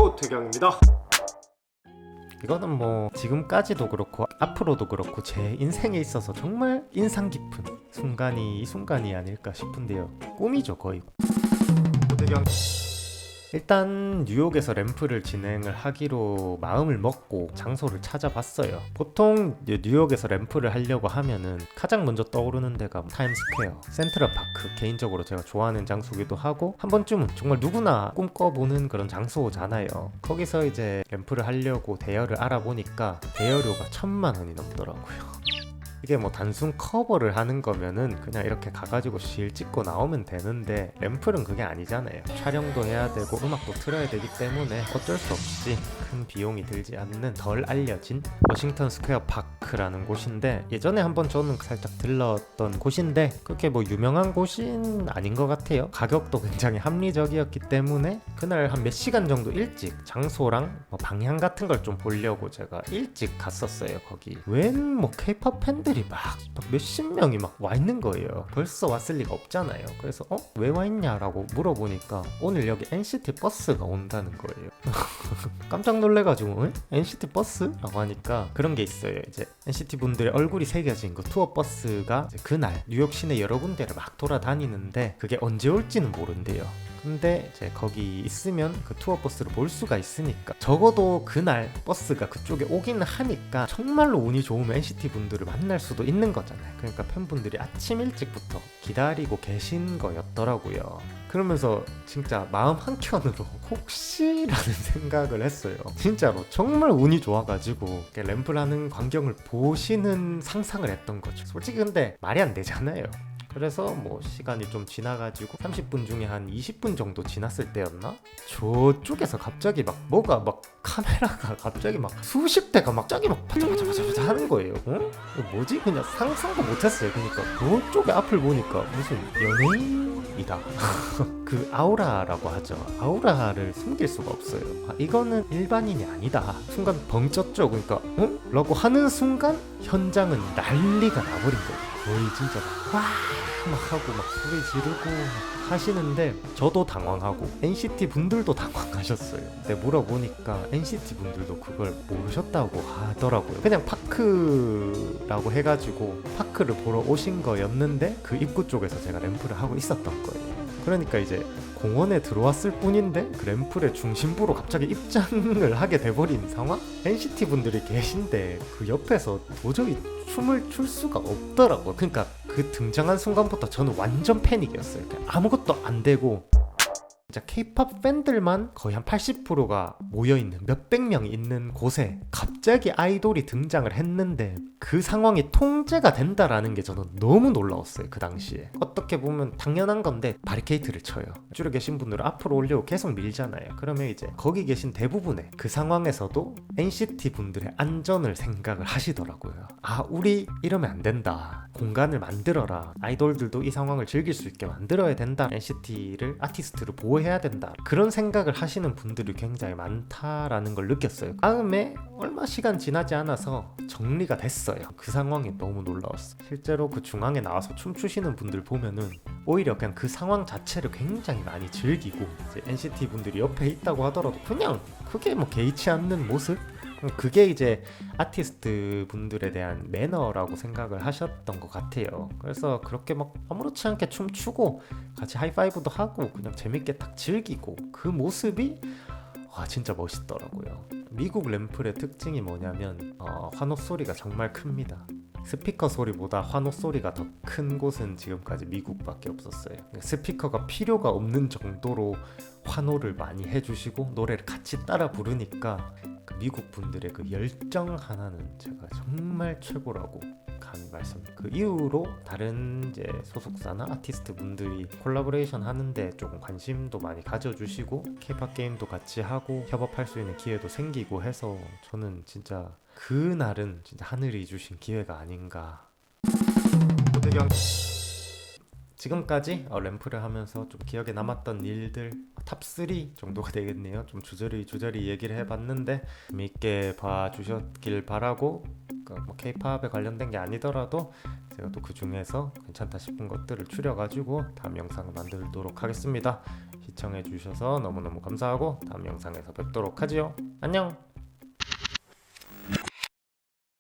조태경입니다. 이거는 뭐 지금까지도 그렇고 앞으로도 그렇고 제 인생에 있어서 정말 인상 깊은 순간이 이 순간이 아닐까 싶은데요. 꿈이죠 거의. 조태경. 일단 뉴욕에서 램프를 진행을 하기로 마음을 먹고 장소를 찾아봤어요. 보통 뉴욕에서 램프를 하려고 하면은 가장 먼저 떠오르는 데가 타임스퀘어, 센트럴파크, 개인적으로 제가 좋아하는 장소기도 하고 한 번쯤은 정말 누구나 꿈꿔보는 그런 장소잖아요. 거기서 이제 램프를 하려고 대여를 알아보니까 대여료가 1,000만 원이 넘더라고요. 이게 뭐 단순 커버를 하는 거면은 그냥 이렇게 가가지고 실 찍고 나오면 되는데 램플은 그게 아니잖아요. 촬영도 해야 되고 음악도 틀어야 되기 때문에 어쩔 수 없이 큰 비용이 들지 않는 덜 알려진 워싱턴 스퀘어 파크라는 곳인데, 예전에 한번 저는 살짝 들렀던 곳인데 그렇게 뭐 유명한 곳은 아닌 것 같아요. 가격도 굉장히 합리적이었기 때문에 그날 한 몇 시간 정도 일찍 장소랑 뭐 방향 같은 걸 좀 보려고 제가 일찍 갔었어요. 거기 웬 뭐 K-pop 팬들이 막 몇십 명이 막 와 있는 거예요. 벌써 왔을 리가 없잖아요. 그래서 왜 와 있냐라고 물어보니까 오늘 여기 NCT 버스가 온다는 거예요. 깜짝 놀래가지고 NCT 버스? 라고 하니까 그런 게 있어요. 이제 NCT 분들의 얼굴이 새겨진 그 투어 버스가 그날 뉴욕 시내 여러 군데를 막 돌아다니는데 그게 언제 올지는 모른대요. 근데 이제 거기 있으면 그 투어 버스를 볼 수가 있으니까 적어도 그날 버스가 그쪽에 오기는 하니까 정말로 운이 좋으면 NCT 분들을 만날 수도 있는 거잖아요. 그러니까 팬분들이 아침 일찍부터 기다리고 계신 거였더라고요. 그러면서 진짜 마음 한켠으로 혹시라는 생각을 했어요. 진짜로 정말 운이 좋아가지고 램프를 하는 광경을 보시는 상상을 했던 거죠. 솔직히 근데 말이 안 되잖아요. 그래서 뭐 시간이 좀 지나가지고 30분 중에 한 20분 정도 지났을 때였나? 저쪽에서 갑자기 막 뭐가 막 카메라가 갑자기 막 수십 대가 막 저기 막 파자파자파자 하는 거예요. 이거 뭐지? 그냥 상상도 못했어요. 그러니까 그쪽에 앞을 보니까 무슨 연예인이다. 그 아우라라고 하죠. 아우라를 숨길 수가 없어요. 이거는 일반인이 아니다. 순간 벙쪘죠. 그러니까 라고 하는 순간 현장은 난리가 나버린 거예요. 거의 진짜 막 하고 막 소리 지르고 막 하시는데 저도 당황하고 NCT 분들도 당황하셨어요. 근데 물어보니까 NCT 분들도 그걸 모르셨다고 하더라고요. 그냥 파크라고 해가지고 파크를 보러 오신 거였는데 그 입구 쪽에서 제가 램프를 하고 있었던 거예요. 그러니까 이제 공원에 들어왔을 뿐인데 그 램플의 중심부로 갑자기 입장을 하게 돼버린 상황? NCT 분들이 계신데 그 옆에서 도저히 춤을 출 수가 없더라고요. 그러니까 그 등장한 순간부터 저는 완전 패닉이었어요. 아무것도 안 되고 진짜 K-pop 팬들만 거의 한 80%가 모여있는 몇백 명이 있는 곳에 갑자기 아이돌이 등장을 했는데 그 상황이 통제가 된다라는 게 저는 너무 놀라웠어요. 그 당시에 어떻게 보면 당연한 건데 바리케이트를 쳐요. 줄에 계신 분들은 앞으로 오려고 계속 밀잖아요. 그러면 이제 거기 계신 대부분의 그 상황에서도 NCT 분들의 안전을 생각을 하시더라고요. 우리 이러면 안 된다. 공간을 만들어라. 아이돌들도 이 상황을 즐길 수 있게 만들어야 된다. NCT를 아티스트를 보호해야 된다. 그런 생각을 하시는 분들이 굉장히 많다라는 걸 느꼈어요. 다음에 얼마 시간 지나지 않아서 정리가 됐어요. 그 상황이 너무 놀라웠어요. 실제로 그 중앙에 나와서 춤추시는 분들 보면은 오히려 그냥 그 상황 자체를 굉장히 많이 즐기고 이제 NCT 분들이 옆에 있다고 하더라도 그냥 그게 뭐 개의치 않는 모습? 그게 이제 아티스트 분들에 대한 매너라고 생각을 하셨던 것 같아요. 그래서 그렇게 막 아무렇지 않게 춤추고 같이 하이파이브도 하고 그냥 재밌게 딱 즐기고 그 모습이 진짜 멋있더라고요. 미국 램플의 특징이 뭐냐면 환호 소리가 정말 큽니다. 스피커 소리보다 환호 소리가 더 큰 곳은 지금까지 미국밖에 없었어요. 스피커가 필요가 없는 정도로 환호를 많이 해주시고 노래를 같이 따라 부르니까 그 미국 분들의 그 열정 하나는 제가 정말 최고라고 감히 말씀드립니다. 그 이후로 다른 이제 소속사나 아티스트 분들이 콜라보레이션 하는데 조금 관심도 많이 가져주시고 K-pop 게임도 같이 하고 협업할 수 있는 기회도 생기고 해서 저는 진짜 그날은 진짜 하늘이 주신 기회가 아닌가. 조태경. 지금까지 램프를 하면서 좀 기억에 남았던 일들 탑3 정도가 되겠네요. 좀 주저리 얘기를 해봤는데 재밌게 봐주셨길 바라고, 뭐 K-팝에 관련된 게 아니더라도 제가 또 그 중에서 괜찮다 싶은 것들을 추려가지고 다음 영상을 만들도록 하겠습니다. 시청해 주셔서 너무너무 감사하고 다음 영상에서 뵙도록 하지요. 안녕.